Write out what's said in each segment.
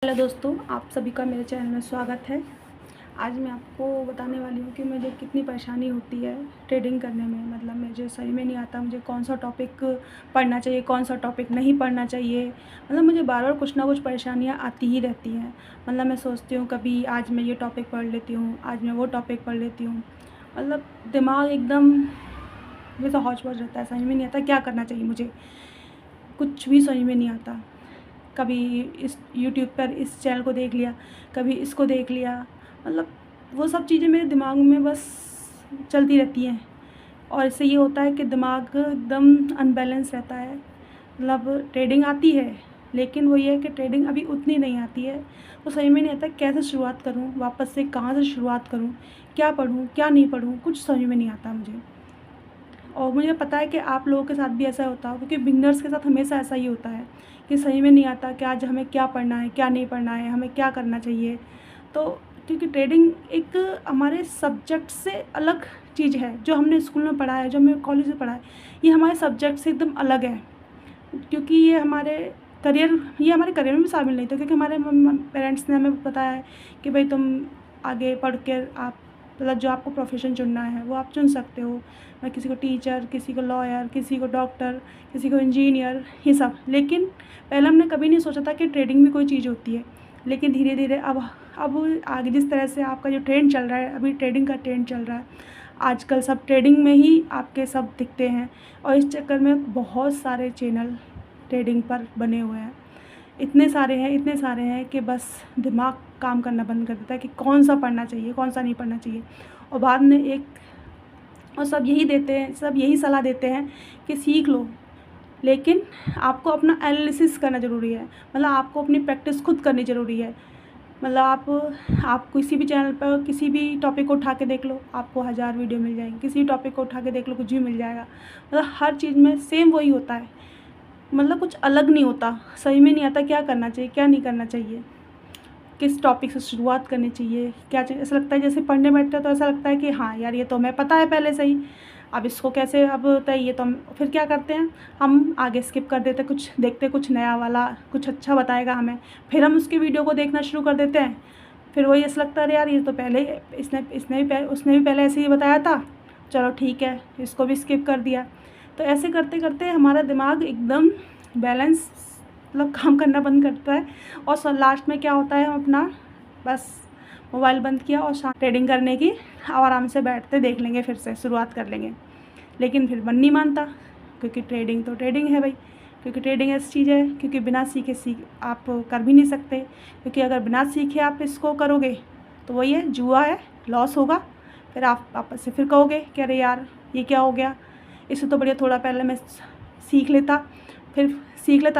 Hello दोस्तों, आप सभी का मेरे चैनल में स्वागत है। आज मैं आपको बताने वाली हूँ कि मुझे कितनी परेशानी होती है ट्रेडिंग करने में। मतलब मुझे सही में नहीं आता मुझे कौन सा टॉपिक पढ़ना चाहिए, कौन सा टॉपिक नहीं पढ़ना चाहिए। मतलब मुझे बार बार कुछ ना कुछ परेशानियाँ आती ही रहती हैं। मतलब मैं सोचती हूँ कभी आज मैं ये टॉपिक पढ़ लेती हूँ, आज मैं वो टॉपिक पढ़ लेती हूँ। मतलब दिमाग एकदम वैसा हौच-पौच रहता है, समझ में नहीं आता क्या करना चाहिए मुझे, कुछ भी समझ में नहीं आता। कभी इस यूट्यूब पर इस चैनल को देख लिया, कभी इसको देख लिया। मतलब वो सब चीज़ें मेरे दिमाग में बस चलती रहती हैं और इससे ये होता है कि दिमाग एकदम अनबैलेंस रहता है। मतलब ट्रेडिंग आती है लेकिन वो ये है कि ट्रेडिंग अभी उतनी नहीं आती है, तो समझ में नहीं आता कैसे शुरुआत करूँ, वापस से कहाँ से शुरुआत करूँ, क्या पढ़ूँ क्या नहीं पढ़ूँ, कुछ समझ में नहीं आता मुझे। और मुझे पता है कि आप लोगों के साथ भी ऐसा होता हो, क्योंकि बिगनर्स के साथ हमेशा ऐसा ही होता है कि सही में नहीं आता कि आज हमें क्या पढ़ना है, क्या नहीं पढ़ना है, हमें क्या करना चाहिए। तो क्योंकि ट्रेडिंग एक हमारे सब्जेक्ट से अलग चीज़ है, जो हमने स्कूल में पढ़ा है, जो हमने कॉलेज में पढ़ा है, ये हमारे सब्जेक्ट से एकदम अलग है। क्योंकि ये हमारे हमारे करियर में भी शामिल नहीं था, क्योंकि हमारे पेरेंट्स ने हमें बताया है कि भाई तुम आगे पढ़ के आप मतलब जो आपको प्रोफेशन चुनना है वो आप चुन सकते हो। मैं किसी को टीचर, किसी को लॉयर, किसी को डॉक्टर, किसी को इंजीनियर, ये सब। लेकिन पहले हमने कभी नहीं सोचा था कि ट्रेडिंग भी कोई चीज़ होती है। लेकिन धीरे धीरे अब आगे जिस तरह से आपका जो ट्रेंड चल रहा है, अभी ट्रेडिंग का ट्रेंड चल रहा है, आजकल सब ट्रेडिंग में ही आपके सब दिखते हैं। और इस चक्कर में बहुत सारे चैनल ट्रेडिंग पर बने हुए हैं। इतने सारे हैं कि बस दिमाग काम करना बंद कर देता है कि कौन सा पढ़ना चाहिए, कौन सा नहीं पढ़ना चाहिए। और बाद में सब यही सलाह देते हैं कि सीख लो, लेकिन आपको अपना एनालिसिस करना ज़रूरी है। मतलब आपको अपनी प्रैक्टिस खुद करनी ज़रूरी है। मतलब आप किसी भी चैनल पर किसी भी टॉपिक को उठा के देख लो, आपको 1000 वीडियो मिल जाएंगी। किसी टॉपिक को उठा के देख लो, कुछ भी मिल जाएगा। मतलब हर चीज़ में सेम वही होता है, मतलब कुछ अलग नहीं होता। सही में नहीं आता क्या करना चाहिए, क्या नहीं करना चाहिए, किस टॉपिक से शुरुआत करनी चाहिए, क्या चाहिए। ऐसा लगता है जैसे पढ़ने बैठते हैं तो ऐसा लगता है कि हाँ यार ये तो हमें पता है पहले से ही, अब इसको कैसे अब होता है ये तो हम फिर क्या करते हैं, हम आगे स्किप कर देते, कुछ देखते कुछ नया वाला कुछ अच्छा बताएगा हमें, फिर हम उसकी वीडियो को देखना शुरू कर देते हैं। फिर वही ऐसा लगता है यार ये तो पहले उसने भी पहले ऐसे ही बताया था, चलो ठीक है इसको भी स्किप कर दिया। तो ऐसे करते करते हमारा दिमाग एकदम बैलेंस मतलब काम करना बंद करता है। और लास्ट में क्या होता है, हम अपना बस मोबाइल बंद किया और ट्रेडिंग करने की आराम से बैठते देख लेंगे, फिर से शुरुआत कर लेंगे। लेकिन फिर मन नहीं मानता, क्योंकि ट्रेडिंग तो ट्रेडिंग है भाई। क्योंकि ट्रेडिंग ऐसी चीज़ है, क्योंकि बिना सीखे आप कर भी नहीं सकते। क्योंकि अगर बिना सीखे आप इसको करोगे तो वही है, जुआ है, लॉस होगा। फिर आप वापस से फिर कहोगे कि अरे यार ये क्या हो गया, इससे तो बढ़िया थोड़ा पहले मैं सीख लेता,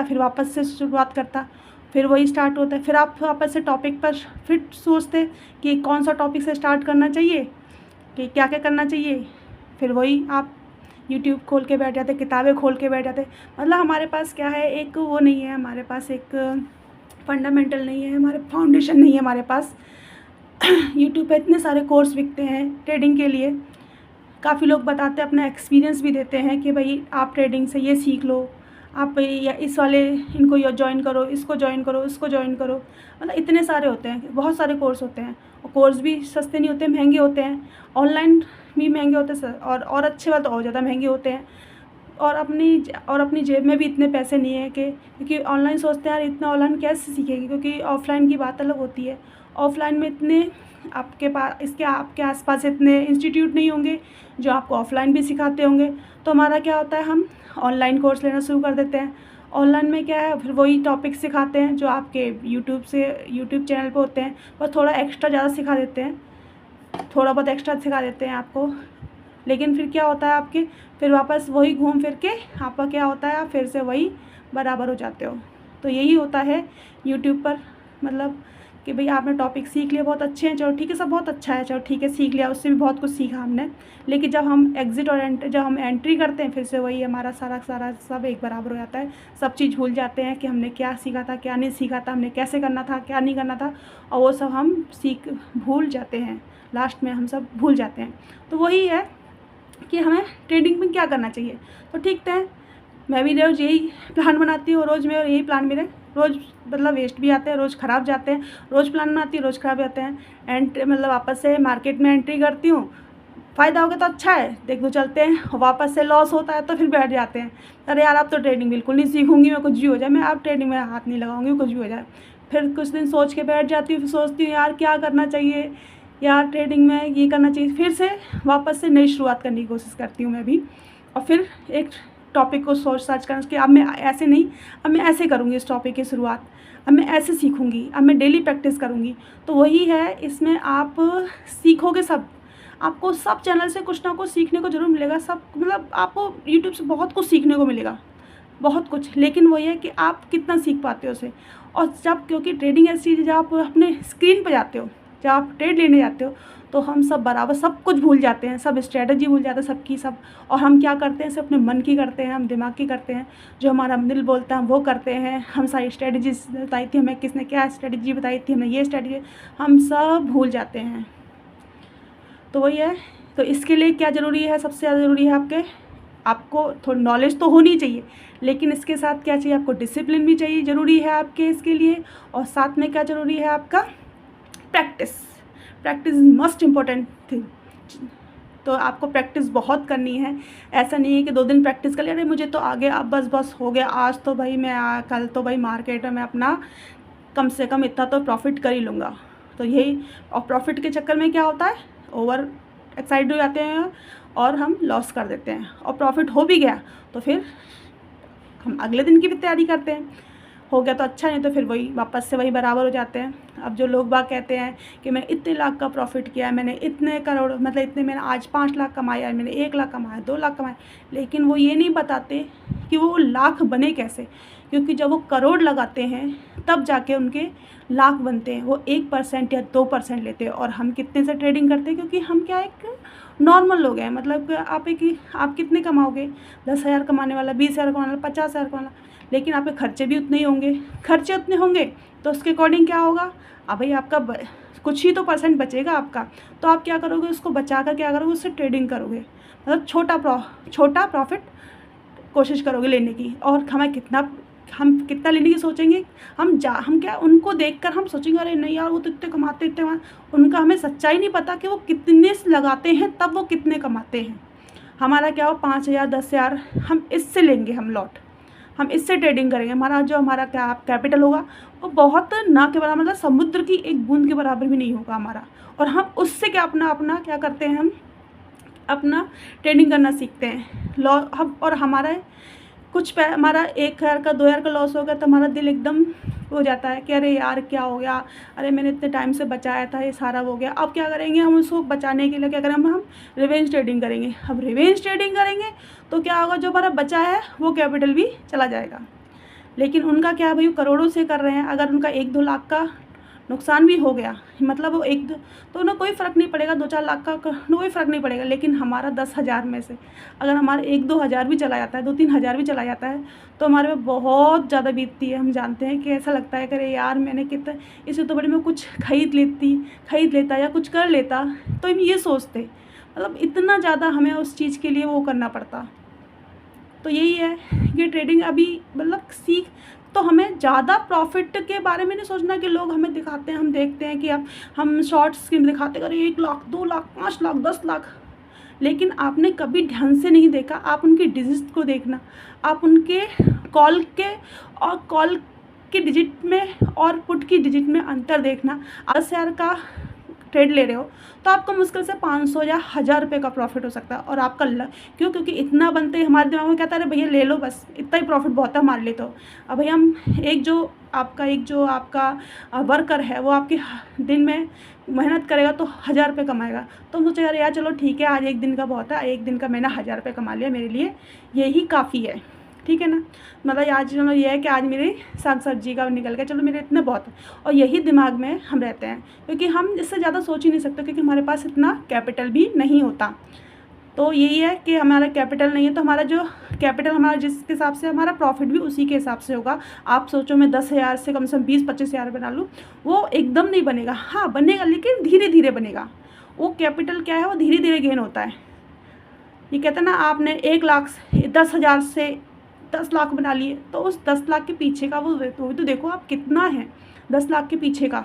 फिर वापस से शुरुआत करता। फिर वही स्टार्ट होता है, फिर आप वापस से टॉपिक पर फिर सोचते कि कौन सा टॉपिक से स्टार्ट करना चाहिए, कि क्या क्या करना चाहिए। फिर वही आप यूट्यूब खोल के बैठ जाते, किताबें खोल के बैठ जाते। मतलब हमारे पास क्या है, एक वो नहीं है, हमारे पास एक फंडामेंटल नहीं है, हमारे फाउंडेशन नहीं है हमारे पास। यूट्यूब पे इतने सारे कोर्स बिकते हैं ट्रेडिंग के लिए, काफ़ी लोग बताते हैं, अपना एक्सपीरियंस भी देते हैं कि भाई आप ट्रेडिंग से ये सीख लो, आप या इस वाले इनको ज्वाइन करो, इसको ज्वाइन करो, इसको ज्वाइन करो। मतलब इतने सारे होते हैं, बहुत सारे कोर्स होते हैं। और कोर्स भी सस्ते नहीं होते, महंगे होते हैं। ऑनलाइन भी महंगे होते हैं और अच्छे वाले तो और ज़्यादा महंगे होते हैं। और अपनी जेब में भी इतने पैसे नहीं है कि, क्योंकि ऑनलाइन सोचते हैं यार इतना ऑनलाइन कैसे सीखेंगे, क्योंकि ऑफ़लाइन की बात अलग होती है। ऑफ़लाइन में इतने आपके आसपास इतने इंस्टीट्यूट नहीं होंगे जो आपको ऑफ़लाइन भी सिखाते होंगे। तो हमारा क्या होता है, हम ऑनलाइन कोर्स लेना शुरू कर देते हैं। ऑनलाइन में क्या है, फिर वही टॉपिक सिखाते हैं जो आपके यूट्यूब चैनल पे होते हैं, बस थोड़ा एक्स्ट्रा ज़्यादा सिखा देते हैं, थोड़ा बहुत एक्स्ट्रा सिखा देते हैं आपको। लेकिन फिर क्या होता है आपके, फिर वापस वही घूम फिर के आपका क्या होता है, आप फिर से वही बराबर हो जाते हो। तो यही होता है यूट्यूब पर। मतलब कि भाई आपने टॉपिक सीख लिया, बहुत अच्छे हैं, चलो ठीक है, सब बहुत अच्छा है, चलो ठीक है सीख लिया, उससे भी बहुत कुछ सीखा हमने। लेकिन जब हम जब हम एंट्री करते हैं, फिर से वही हमारा सारा सब एक बराबर हो जाता है। सब चीज़ भूल जाते हैं कि हमने क्या सीखा था, क्या नहीं सीखा था, हमने कैसे करना था, क्या नहीं करना था, और वो सब हम भूल जाते हैं। लास्ट में हम सब भूल जाते हैं। तो वही है कि हमें ट्रेडिंग में क्या करना चाहिए। तो ठीक है, मैं भी रोज़ यही प्लान बनाती हूँ, रोज़ मेरा यही प्लान मेरे रोज़ मतलब वेस्ट भी आते हैं, रोज़ ख़राब जाते हैं, रोज़ प्लान बनाती हूँ, रोज़ ख़राब जाते हैं। मतलब वापस से मार्केट में एंट्री करती हूँ, फ़ायदा हो गया तो अच्छा है, देख दो चलते हैं, वापस से लॉस होता है तो फिर बैठ जाते हैं, अरे यार अब तो ट्रेडिंग बिल्कुल नहीं सीखूंगी मैं, कुछ भी हो जाए मैं अब ट्रेडिंग में हाथ नहीं लगाऊंगी, कुछ भी हो जाए। फिर कुछ दिन सोच के बैठ जाती हूँ, फिर सोचती हूँ यार क्या करना चाहिए, यार ट्रेडिंग में ये करना चाहिए, फिर से वापस से नई शुरुआत करने की कोशिश करती हूँ मैं भी। और फिर एक टॉपिक को सोच सर्च करना कि अब मैं ऐसे नहीं, अब मैं ऐसे करूँगी इस टॉपिक की शुरुआत, अब मैं ऐसे सीखूँगी, अब मैं डेली प्रैक्टिस करूँगी। तो वही है, इसमें आप सीखोगे सब, आपको सब चैनल से कुछ ना कुछ सीखने को ज़रूर मिलेगा, सब मतलब आपको यूट्यूब से बहुत कुछ सीखने को मिलेगा, बहुत कुछ। लेकिन वही है कि आप कितना सीख पाते हो उसे। और जब, क्योंकि ट्रेडिंग ऐसी चीज़ है जब आप अपने स्क्रीन पर जाते हो, जब आप ट्रेड लेने जाते हो तो हम सब बराबर सब कुछ भूल जाते हैं, सब स्ट्रेटजी भूल जाते हैं सबकी सब। और हम क्या करते हैं, सिर्फ अपने मन की करते हैं, हम दिमाग की करते हैं, जो हमारा दिल बोलता है वो करते हैं। हम सारी स्ट्रेटजी बताई थी हमें, किसने क्या स्ट्रेटजी बताई थी हमें, ये स्ट्रेटजी हम सब भूल जाते हैं। तो वही है, तो इसके लिए क्या ज़रूरी है, सबसे ज़्यादा ज़रूरी है आपको थोड़ी नॉलेज तो होनी चाहिए, लेकिन इसके साथ क्या चाहिए, आपको डिसिप्लिन भी चाहिए, ज़रूरी है आपके इसके लिए। और साथ में क्या ज़रूरी है, आपका practice. Practice is most important thing. तो आपको प्रैक्टिस बहुत करनी है, ऐसा नहीं है कि 2 दिन प्रैक्टिस कर लिया, अरे मुझे तो आ गया अब बस हो गया, आज तो भाई मैं कल तो भाई मार्केट में मैं अपना कम से कम इतना तो प्रॉफिट कर ही लूँगा। तो यही, और प्रॉफिट के चक्कर में क्या होता है, ओवर एक्साइटेड हो जाते हैं और हम लॉस कर देते हैं। और प्रॉफिट हो भी गया तो फिर हम अगले दिन की भी तैयारी करते हैं, हो गया तो अच्छा, नहीं तो फिर वही वापस से वही बराबर हो जाते हैं। अब जो लोग बाग कहते हैं कि मैं इतने लाख का प्रॉफिट किया है, मैंने इतने करोड़, मतलब इतने, मैंने आज 5 लाख कमाया, मैंने 1 लाख कमाया, 2 लाख कमाया, लेकिन वो ये नहीं बताते कि वो लाख बने कैसे। क्योंकि जब वो करोड़ लगाते हैं तब जाके उनके लाख बनते हैं, वो 1% या 2% लेते हैं। और हम कितने से ट्रेडिंग करते हैं, क्योंकि हम क्या एक नॉर्मल लोग हैं, मतलब आप कितने कमाओगे, 10,000 कमाने वाला, 20,000 कमाने वाला, 50,000 कमाने वाला, लेकिन आपके खर्चे भी उतने ही होंगे। खर्चे उतने होंगे तो उसके अकॉर्डिंग क्या होगा, अब भाई आपका कुछ ही तो परसेंट बचेगा आपका, तो आप क्या करोगे, उसको बचा कर क्या करोगे, उससे ट्रेडिंग करोगे, मतलब छोटा प्रॉफिट कोशिश करोगे लेने की। और हम कितना लेने की सोचेंगे, हम क्या उनको देखकर हम सोचेंगे अरे नहीं यार वो तो इतने कमाते, उनका हमें सच्चाई नहीं पता कि वो कितने लगाते हैं तब वो कितने कमाते हैं। हमारा क्या हो, 5,000 10,000 हम इससे लेंगे, हम इससे ट्रेडिंग करेंगे, हमारा क्या कैपिटल होगा वो बहुत ना के बराबर, मतलब समुद्र की एक बूंद के बराबर भी नहीं होगा हमारा। और हम उससे क्या अपना क्या करते हैं, हम अपना ट्रेडिंग करना सीखते हैं। और हमारा 1,000 का 2,000 का लॉस हो गया तो हमारा दिल एकदम हो जाता है कि अरे यार क्या हो गया, अरे मैंने इतने टाइम से बचाया था, ये सारा हो गया। अब क्या करेंगे, हम उसको बचाने के लिए क्या करेंगे, हम रिवेंज ट्रेडिंग करेंगे। अब रिवेंज ट्रेडिंग करेंगे तो क्या होगा, जो हमारा बचा है वो कैपिटल भी चला जाएगा। लेकिन उनका क्या भाई, करोड़ों से कर रहे हैं, अगर उनका 1-2 लाख का नुकसान भी हो गया, मतलब वो तो उन्हें कोई फ़र्क नहीं पड़ेगा, 2-4 लाख का कोई फ़र्क नहीं पड़ेगा। लेकिन हमारा 10,000 में से अगर हमारा 1-2 हज़ार भी चला जाता है, 2-3 हज़ार भी चला जाता है, तो हमारे पे बहुत ज़्यादा बीतती है। हम जानते हैं कि ऐसा लगता है कि अरे यार मैंने कितना, इससे तो बड़े मैं कुछ खरीद लेता या कुछ कर लेता, तो हम ये सोचते, मतलब इतना ज़्यादा हमें उस चीज़ के लिए वो करना पड़ता। तो यही है कि ट्रेडिंग अभी मतलब तो हमें ज़्यादा प्रॉफिट के बारे में नहीं सोचना कि लोग हमें दिखाते हैं, हम देखते हैं कि अब हम शॉर्ट्स में दिखाते हैं, अरे 1 लाख 2 लाख 5 लाख 10 लाख, लेकिन आपने कभी ध्यान से नहीं देखा, आप उनकी डिजिट को देखना, आप उनके कॉल के डिजिट में और पुट की डिजिट में अंतर देखना। 10,000 का ट्रेड ले रहे हो तो आपको मुश्किल से 500 या 1,000 रुपये का प्रॉफिट हो सकता है। और आपका क्योंकि इतना बनते ही हमारे दिमाग में कहता है अरे भैया ले लो, बस इतना ही प्रॉफिट बहुत है हमारे लिए। तो अब भैया हम एक जो आपका वर्कर है वो आपके दिन में मेहनत करेगा तो 1,000 रुपये कमाएगा, तो हम सोचेगा यार चलो ठीक है, आज एक दिन का बहुत है, एक दिन का मैंने 1,000 रुपये कमा लिया, मेरे लिए यही काफ़ी है, ठीक है ना। मतलब आज चलो ये है कि आज मेरी साग सब्जी का निकल गया, चलो मेरे इतने बहुत है। और यही दिमाग में हम रहते हैं, क्योंकि हम इससे ज़्यादा सोच ही नहीं सकते, क्योंकि हमारे पास इतना कैपिटल भी नहीं होता। तो यही है कि हमारा कैपिटल नहीं है, तो हमारा जो कैपिटल हमारा जिसके हिसाब से हमारा प्रॉफिट भी उसी के हिसाब से होगा। आप सोचो मैं 10,000 से कम से कम 20-25 हज़ार बना लूँ, वो एकदम नहीं बनेगा, हाँ बनेगा लेकिन धीरे धीरे बनेगा। वो कैपिटल क्या है, वो धीरे धीरे गेन होता है। ये कहते हैं ना, आपने 1 लाख 10,000 से 10 लाख बना लिए, तो उस 10 लाख के पीछे का वो तो देखो आप कितना है 10 लाख के पीछे का,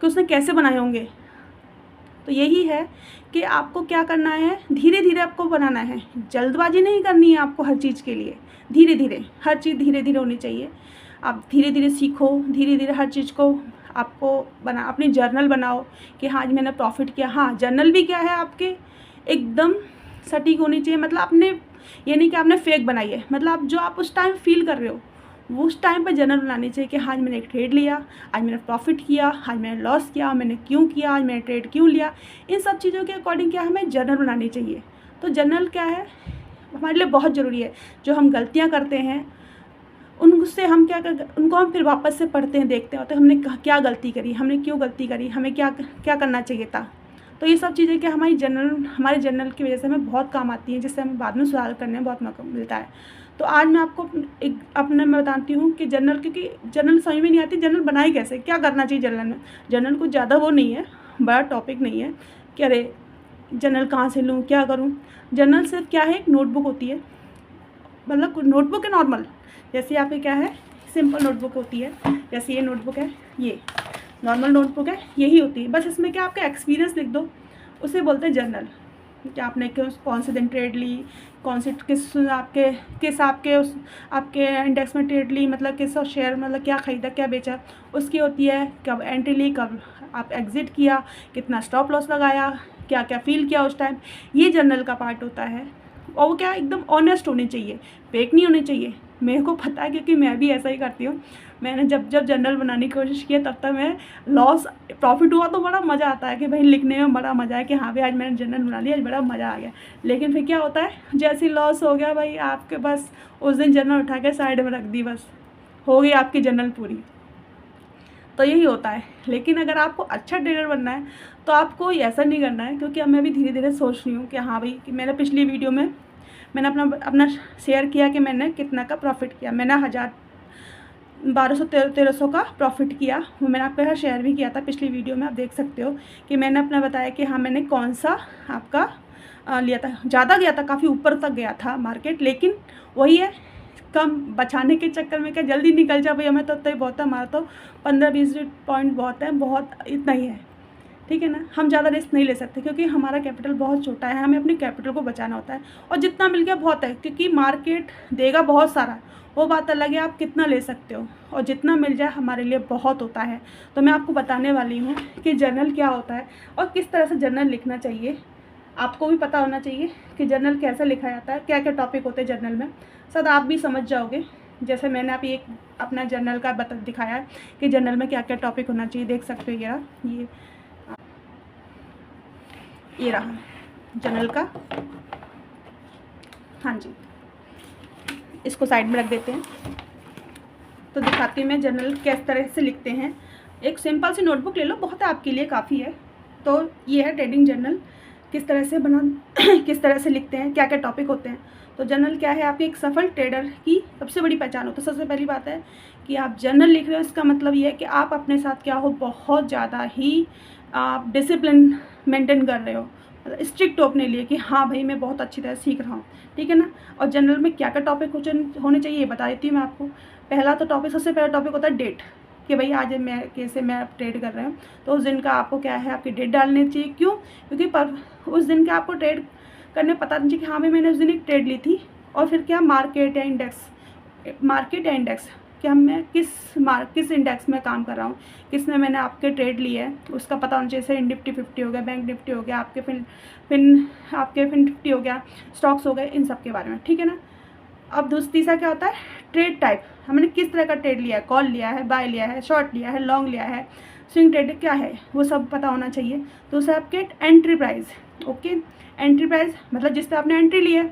कि उसने कैसे बनाए होंगे। तो यही है कि आपको क्या करना है, धीरे धीरे आपको बनाना है, जल्दबाजी नहीं करनी है आपको हर चीज़ के लिए, धीरे धीरे हर चीज़ धीरे धीरे होनी चाहिए। आप धीरे धीरे सीखो, धीरे धीरे हर चीज़ को आपको अपनी जर्नल बनाओ कि हाँ आज मैंने प्रॉफिट किया। हाँ, जर्नल भी क्या है आपके एकदम सटीक होनी चाहिए, मतलब आपने ये नहीं कि आपने फेक बनाई है, मतलब जो आप उस टाइम फील कर रहे हो वो उस टाइम पे जर्नल बनानी चाहिए कि हाँ आज मैंने एक ट्रेड लिया, आज मैंने प्रॉफिट किया, आज मैंने लॉस किया, मैंने क्यों किया, आज मैंने ट्रेड क्यों लिया। इन सब चीज़ों के अकॉर्डिंग क्या हमें जर्नल बनानी चाहिए। तो जर्नल क्या है हमारे लिए बहुत ज़रूरी है। जो हम गलतियाँ करते हैं उनसे हम उनको हम फिर वापस से पढ़ते हैं, देखते हैं तो हमने क्या गलती करी, हमने क्यों गलती करी, हमें क्या क्या करना चाहिए था। तो ये सब चीज़ें क्या हमारे जर्नल की वजह से हमें बहुत काम आती हैं, जिससे हमें बाद में सुधार करने में बहुत मौका मिलता है। तो आज मैं आपको मैं बताती हूँ कि जर्नल, क्योंकि जर्नल समझ में नहीं आती जर्नल बनाई कैसे, क्या करना चाहिए जर्नल में। जर्नल कुछ ज़्यादा वो नहीं है, बड़ा टॉपिक नहीं है कि अरे जर्नल कहाँ से लूँ, क्या करूँ। जर्नल सिर्फ क्या है, एक नोटबुक होती है, मतलब नोटबुक है नॉर्मल, जैसे यहाँ पे क्या है सिंपल नोटबुक होती है, जैसे ये नोटबुक है, ये नॉर्मल नोटबुक है, यही होती है। बस इसमें क्या आपका एक्सपीरियंस लिख दो, उसे बोलते हैं जर्नल। कि आपने कौन से दिन ट्रेड ली, कौन से किस आपके इंडेक्स में ट्रेड ली, मतलब किस शेयर, मतलब क्या ख़रीदा क्या बेचा, उसकी होती है। कब एंट्री ली, कब आप एग्ज़िट किया, कितना स्टॉप लॉस लगाया, क्या क्या फील किया उस टाइम, ये जर्नल का पार्ट होता है। और वो क्या एकदम ऑनेस्ट होनी चाहिए, फेक नहीं होनी चाहिए। मेरे को पता है क्योंकि मैं भी ऐसा ही करती हूँ। मैंने जब जर्नल बनाने की कोशिश की तब तक मैं प्रॉफिट हुआ तो बड़ा मज़ा आता है कि भाई लिखने में बड़ा मज़ा है कि हाँ भाई आज मैंने जर्नल बना लिया, आज बड़ा मज़ा आ गया। लेकिन फिर क्या होता है, जैसे लॉस हो गया भाई आपके, बस उस दिन जर्नल उठा के साइड में रख दी, बस हो गई आपकी जर्नल पूरी। तो यही होता है। लेकिन अगर आपको अच्छा ट्रेडर बनना है तो आपको ऐसा नहीं करना है, क्योंकि अब मैं भी धीरे धीरे सोच रही हूँ कि हाँ भाई कि मैंने पिछली वीडियो में मैंने अपना शेयर किया कि मैंने कितना का प्रॉफिट किया। मैंने 1200-1300 का प्रॉफिट किया, वो मैंने आपके साथ शेयर भी किया था पिछली वीडियो में। आप देख सकते हो कि मैंने अपना बताया कि हाँ मैंने कौन सा आपका लिया था। ज़्यादा गया था, काफ़ी ऊपर तक गया था मार्केट, लेकिन वही है कम बचाने के चक्कर में क्या जल्दी निकल जा भाई, हमें तो इतना ही बहुत है, हमारा तो 15-20 पॉइंट बहुत है, बहुत इतना ही है, ठीक है ना। हम ज़्यादा रिस्क नहीं ले सकते क्योंकि हमारा कैपिटल बहुत छोटा है, हमें अपने कैपिटल को बचाना होता है। और जितना मिल गया बहुत है, क्योंकि मार्केट देगा बहुत सारा, वो बात अलग है आप कितना ले सकते हो, और जितना मिल जाए हमारे लिए बहुत होता है। तो मैं आपको बताने वाली हूँ कि जर्नल क्या होता है और किस तरह से जर्नल लिखना चाहिए। आपको भी पता होना चाहिए कि जर्नल कैसे लिखा जाता है, क्या क्या टॉपिक होते हैं जर्नल में, शायद आप भी समझ जाओगे। जैसे मैंने अभी एक अपना जर्नल का दिखाया है कि जर्नल में क्या क्या टॉपिक होना चाहिए। देख सकते हो ये रहा जर्नल का। हाँ जी, इसको साइड में रख देते हैं। तो दिखाती हूँ मैं जर्नल किस तरह से लिखते हैं। एक सिंपल सी नोटबुक ले लो, बहुत है आपके लिए, काफ़ी है। तो ये है ट्रेडिंग जर्नल, किस तरह से किस तरह से लिखते हैं, क्या क्या टॉपिक होते हैं। तो जर्नल क्या है, आपके एक सफल ट्रेडर की सबसे बड़ी पहचान हो। तो सबसे पहली बात है कि आप जर्नल लिख रहे हो, इसका मतलब ये है कि आप अपने साथ क्या हो, बहुत ज़्यादा ही आप डिसिप्लिन मेंटेन कर रहे हो, मतलब स्ट्रिक्ट हो अपने लिए कि हाँ भाई मैं बहुत अच्छी तरह सीख रहा हूँ, ठीक है ना। और जर्नल में क्या क्या टॉपिक होने चाहिए ये बता देती हूँ मैं आपको। पहला तो टॉपिक, सबसे पहला टॉपिक होता है डेट, कि भाई आज मैं ट्रेड कर रहा हूँ तो उस दिन का आपको क्या है, आपकी डेट डालनी चाहिए। क्यों? क्योंकि उस दिन का आपको ट्रेड करने पता नहीं चाहिए कि हाँ भाई मैंने उस दिन एक ट्रेड ली थी। और फिर क्या, मार्केट या इंडेक्स कि मैं किस इंडेक्स में काम कर रहा हूँ, किस में मैंने आपके ट्रेड लिए है, उसका पता होना चाहिए। जैसे निफ्टी 50 हो गया, बैंक निफ्टी हो गया, आपके फिन 50 हो गया, स्टॉक्स हो गए, इन सब के बारे में, ठीक है ना। अब तीसरा क्या होता है, ट्रेड टाइप, हमने किस तरह का ट्रेड लिया है, कॉल लिया है, बाय लिया है, शॉर्ट लिया है, लॉन्ग लिया है, स्विंग ट्रेड क्या है, वो सब पता होना चाहिए। दूसरा आपके entry price, okay, entry price मतलब जिससे आपने एंट्री ली है,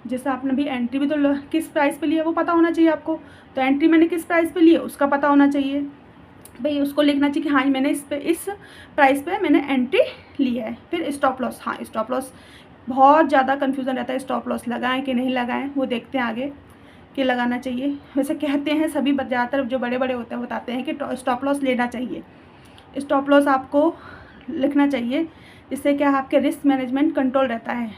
जैसे आपने भी एंट्री भी तो किस प्राइस पे लिया वो पता होना चाहिए आपको। तो एंट्री मैंने किस प्राइस पे ली है उसका पता होना चाहिए भाई, उसको लिखना चाहिए कि हाँ मैंने इस प्राइस पे मैंने एंट्री ली है। फिर स्टॉप लॉस, हाँ स्टॉप लॉस बहुत ज़्यादा कन्फ्यूज़न रहता है, स्टॉप लॉस लगाएं कि नहीं लगाएं, वो देखते हैं आगे कि लगाना चाहिए। वैसे कहते हैं सभी ज़्यादातर जो बड़े बड़े होते हैं बताते हैं कि स्टॉप लॉस लेना चाहिए, स्टॉप लॉस आपको लिखना चाहिए, जिससे क्या आपके रिस्क मैनेजमेंट कंट्रोल रहता है,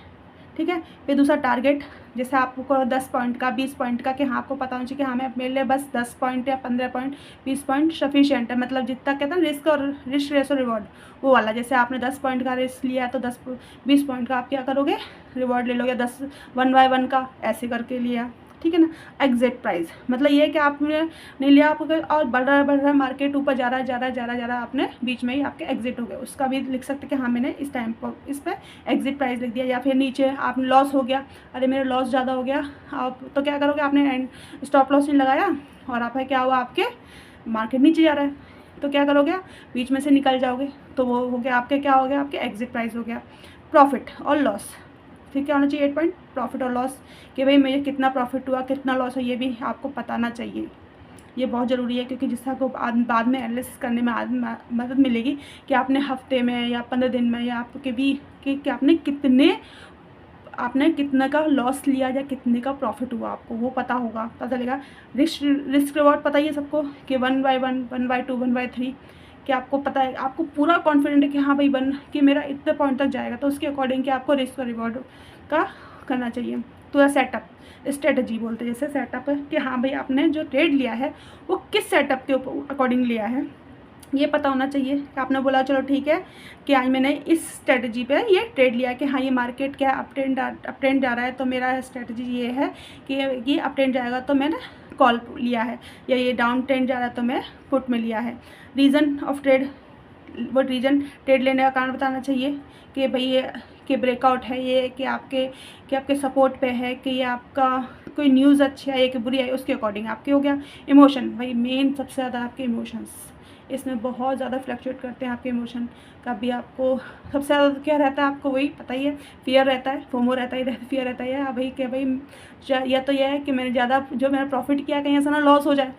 ठीक ठीक है। फिर दूसरा टारगेट, जैसे आपको 10 पॉइंट का 20 पॉइंट का, कि हाँ आपको पता होना चाहिए कि हाँ मैं मेरे लिए बस 10 पॉइंट या 15 पॉइंट 20 पॉइंट सफिशिएंट है, मतलब जितना कहते हैं रिस्क और रिस्क रेशो रिवॉर्ड वो वाला। जैसे आपने 10 पॉइंट का रिस्क लिया है तो 20 पॉइंट का आप क्या करोगे, रिवॉर्ड ले लोगे। 10 1 बाय 1 का ऐसे करके लिया, ठीक है ना। एग्जिट प्राइस मतलब ये है कि आपने नहीं लिया, आपको और बढ़ रहा है मार्केट ऊपर जा रहा है, आपने बीच में ही आपके एग्जिट हो गए, उसका भी लिख सकते कि हाँ मैंने इस टाइम पर इस पर एग्जिट प्राइस लिख दिया। या फिर नीचे आपने लॉस हो गया, अरे मेरा लॉस ज़्यादा हो गया, आप तो क्या करोगे, आपने स्टॉप लॉस नहीं लगाया और आप क्या हुआ, आपके मार्केट नीचे जा रहा है तो क्या करोगे, बीच में से निकल जाओगे, तो वो हो गया आपके, क्या हो गया आपके एग्जिट प्राइस हो गया। प्रॉफिट और लॉस, फिर क्या होना चाहिए 8 पॉइंट प्रॉफिट और लॉस, कि भाई मुझे कितना प्रॉफिट हुआ कितना लॉस है ये भी आपको बताना चाहिए। ये बहुत ज़रूरी है क्योंकि जिससे आपको बाद में एनालिसिस करने में मदद मिलेगी कि आपने हफ्ते में या 15 दिन में या आपके भी कि आपने कितने का लॉस लिया या कितने का प्रॉफिट हुआ, आपको वो पता होगा, पता चलेगा। रिस्क रिवॉर्ड पता ही है सबको कि 1 बाय 1 1 बाय 2 1 बाय 3, कि आपको पता है, आपको पूरा कॉन्फिडेंट है कि हाँ भाई कि मेरा इतने पॉइंट तक जाएगा, तो उसके अकॉर्डिंग कि आपको रिस्क और रिवॉर्ड का करना चाहिए। तो सेटअप स्ट्रेटजी बोलते हैं, जैसे सेटअप है कि हाँ भाई आपने जो ट्रेड लिया है वो किस सेटअप के अकॉर्डिंग लिया है, ये पता होना चाहिए। कि आपने बोला चलो ठीक है कि आज मैंने इस स्ट्रेटजी पे ये ट्रेड लिया कि हाँ ये मार्केट क्या अप ट्रेंड जा रहा है, तो मेरा स्ट्रेटजी ये है कि ये अप ट्रेंड जाएगा तो मैंने कॉल लिया है, या ये डाउन ट्रेंड जा रहा है तो मैं पुट में लिया है। रीज़न ऑफ ट्रेड, वो रीज़न ट्रेड लेने का कारण बताना चाहिए कि भाई ये कि ब्रेकआउट है, ये कि आपके सपोर्ट पे है, कि ये आपका कोई न्यूज़ अच्छी है कि बुरी है, उसके अकॉर्डिंग आपके हो गया। इमोशन, भाई मेन सबसे ज़्यादा आपके इमोशंस इसमें बहुत ज़्यादा फ्लक्चुएट करते हैं आपके इमोशन। कभी आपको सबसे ज़्यादा क्या रहता है, आपको वही पता ही है, फियर रहता है, फोमो रहता ही रहता, फियर रहता है भाई कि भाई या तो यह है कि मैंने ज़्यादा जो मैंने प्रॉफिट किया कहीं ऐसा ना लॉस हो जाए,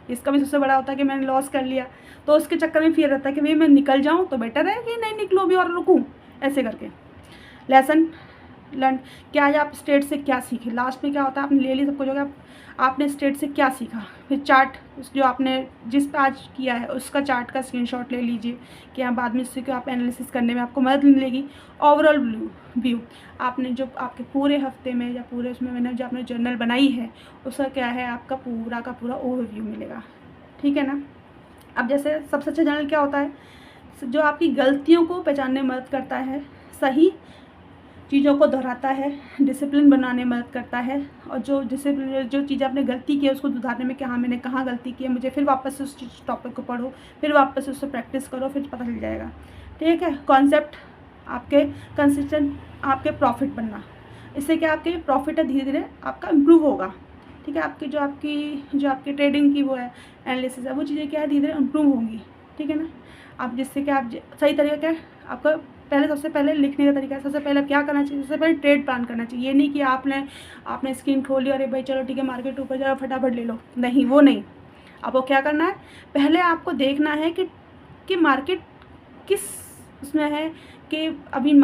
इसका भी सबसे बड़ा होता है कि मैंने लॉस कर लिया, तो उसके चक्कर में फियर रहता है कि भाई मैं निकल जाऊँ तो बेटर है कि नहीं निकलूँ अभी और रुकूँ, ऐसे करके। लेसन लर्न, क्या आज आप स्टेट से क्या सीखे, लास्ट में क्या होता है, आपने ले ली सब कुछ हो गया, आपने स्टेट से क्या सीखा। फिर चार्ट जो आपने जिस पे आज किया है उसका चार्ट का स्क्रीनशॉट ले लीजिए कि यहाँ बाद में इससे को आप एनालिसिस करने में आपको मदद मिलेगी। ओवरऑल व्यू, आपने जो आपके पूरे हफ्ते में या पूरे उसमें मैंने जो आपने जर्नल बनाई है उसका क्या है, आपका पूरा का पूरा ओवरव्यू मिलेगा, ठीक है ना। अब जैसे सबसे अच्छा जर्नल क्या होता है, जो आपकी गलतियों को पहचानने में मदद करता है, सही चीज़ों को दोहराता है, डिसिप्लिन बनाने में मदद करता है, और जो चीज़ आपने गलती की है उसको सुधारने में कि हाँ मैंने कहाँ गलती की है, मुझे फिर वापस से उस टॉपिक को पढ़ो, फिर वापस से उससे प्रैक्टिस करो, फिर पता चल जाएगा, ठीक है। कॉन्सेप्ट आपके कंसिस्टेंट, आपके प्रॉफिट बनना, इससे क्या आपके प्रॉफिट है धीरे धीरे आपका इम्प्रूव होगा, ठीक है। आपकी जो आपकी ट्रेडिंग की वो है एनालिसिस है, वो चीज़ें क्या है धीरे धीरे इम्प्रूव होंगी, ठीक है ना। आप जिससे कि आप सही तरीका क्या है आपका, पहले सबसे पहले लिखने का तरीका है, सबसे पहले क्या करना चाहिए, सबसे पहले ट्रेड प्लान करना चाहिए। ये नहीं कि आपने स्क्रीन खोल लिया, अरे भाई चलो ठीक है मार्केट ऊपर जा रहा फटाफट ले लो, नहीं वो नहीं। आपको क्या करना है, पहले आपको देखना है कि मार्केट किस उसमें है, कि अभी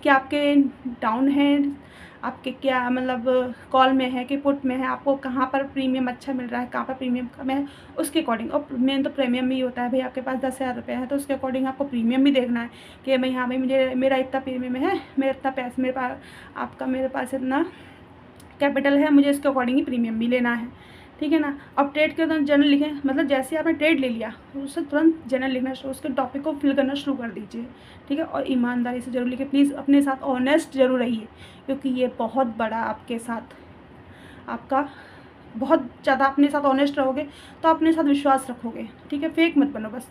क्या आपके डाउन है, आपके क्या मतलब कॉल में है कि पुट में है, आपको कहाँ पर प्रीमियम अच्छा मिल रहा है, कहाँ पर प्रीमियम कम है, उसके अकॉर्डिंग। और मेन तो प्रीमियम भी होता है, भाई आपके पास 10,000 रुपये है तो उसके अकॉर्डिंग आपको प्रीमियम भी देखना है कि भाई हाँ भाई मेरा इतना प्रीमियम है, मेरा इतना पैसा मेरे पास इतना कैपिटल है, मुझे इसके अकॉर्डिंग ही प्रीमियम भी लेना है, ठीक है ना। अब ट्रेड के अंदर जर्नल लिखें, मतलब जैसे आपने ट्रेड ले लिया उससे तुरंत जर्नल लिखना शुरू, उसके टॉपिक को फिल करना शुरू कर दीजिए, ठीक है। और ईमानदारी से जरूर लिखिए, प्लीज़ अपने साथ ऑनेस्ट जरूर रहिए, क्योंकि ये बहुत बड़ा आपके साथ आपका बहुत ज़्यादा अपने साथ ऑनेस्ट रहोगे तो अपने साथ विश्वास रखोगे, ठीक है। फेक मत बनो बस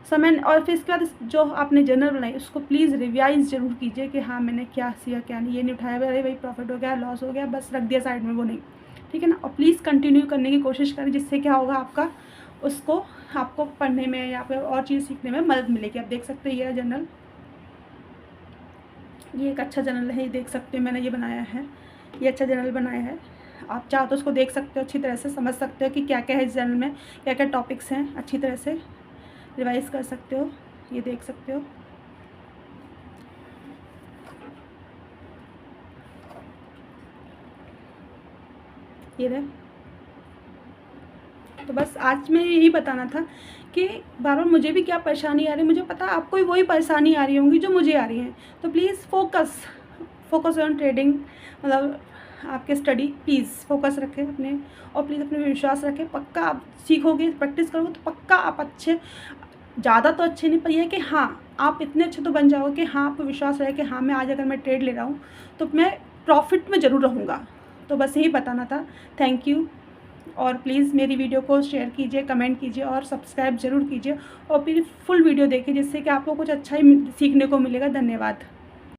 समय। और फिर इसके बाद जो आपने जर्नल बनाई उसको प्लीज़ रिवाइज जरूर कीजिए कि हाँ मैंने क्या सीखा क्या नहीं, ये नहीं उठाया अरे भाई प्रॉफिट हो गया लॉस हो गया बस रख दिया साइड में, वो नहीं, ठीक है ना। और प्लीज़ कंटिन्यू करने की कोशिश करें, जिससे क्या होगा आपको पढ़ने में या फिर और चीज़ सीखने में मदद मिलेगी। आप देख सकते हैं ये जर्नल, ये एक अच्छा जर्नल है, ये देख सकते हो मैंने ये बनाया है, ये अच्छा जर्नल बनाया है। आप चाहो तो उसको देख सकते हो, अच्छी तरह से समझ सकते हो कि क्या क्या है इस जर्नल में, क्या क्या टॉपिक्स हैं, अच्छी तरह से रिवाइज कर सकते हो, ये देख सकते हो। ये रहे। तो बस आज मैं यही बताना था कि बार बार मुझे भी क्या परेशानी आ रही है, मुझे पता आपको भी वही परेशानी आ रही होंगी जो मुझे आ रही है, तो प्लीज़ फोकस ऑन ट्रेडिंग, मतलब आपके स्टडी, प्लीज़ फोकस रखें अपने, और प्लीज़ अपने पे विश्वास रखें। पक्का आप सीखोगे, प्रैक्टिस करोगे तो पक्का आप अच्छे, ज़्यादा तो अच्छे नहीं, पर ये है कि हाँ, आप इतने अच्छे तो बन जाओगे कि हाँ, आपको विश्वास रहे कि हाँ, मैं आज अगर मैं ट्रेड ले रहा हूँ तो मैं प्रॉफिट में ज़रूर रहूँगा। तो बस यही बताना था। Thank you. और प्लीज़ मेरी वीडियो को शेयर कीजिए, कमेंट कीजिए और सब्सक्राइब ज़रूर कीजिए, और फिर फुल वीडियो देखिए, जिससे कि आपको कुछ अच्छा ही सीखने को मिलेगा। धन्यवाद।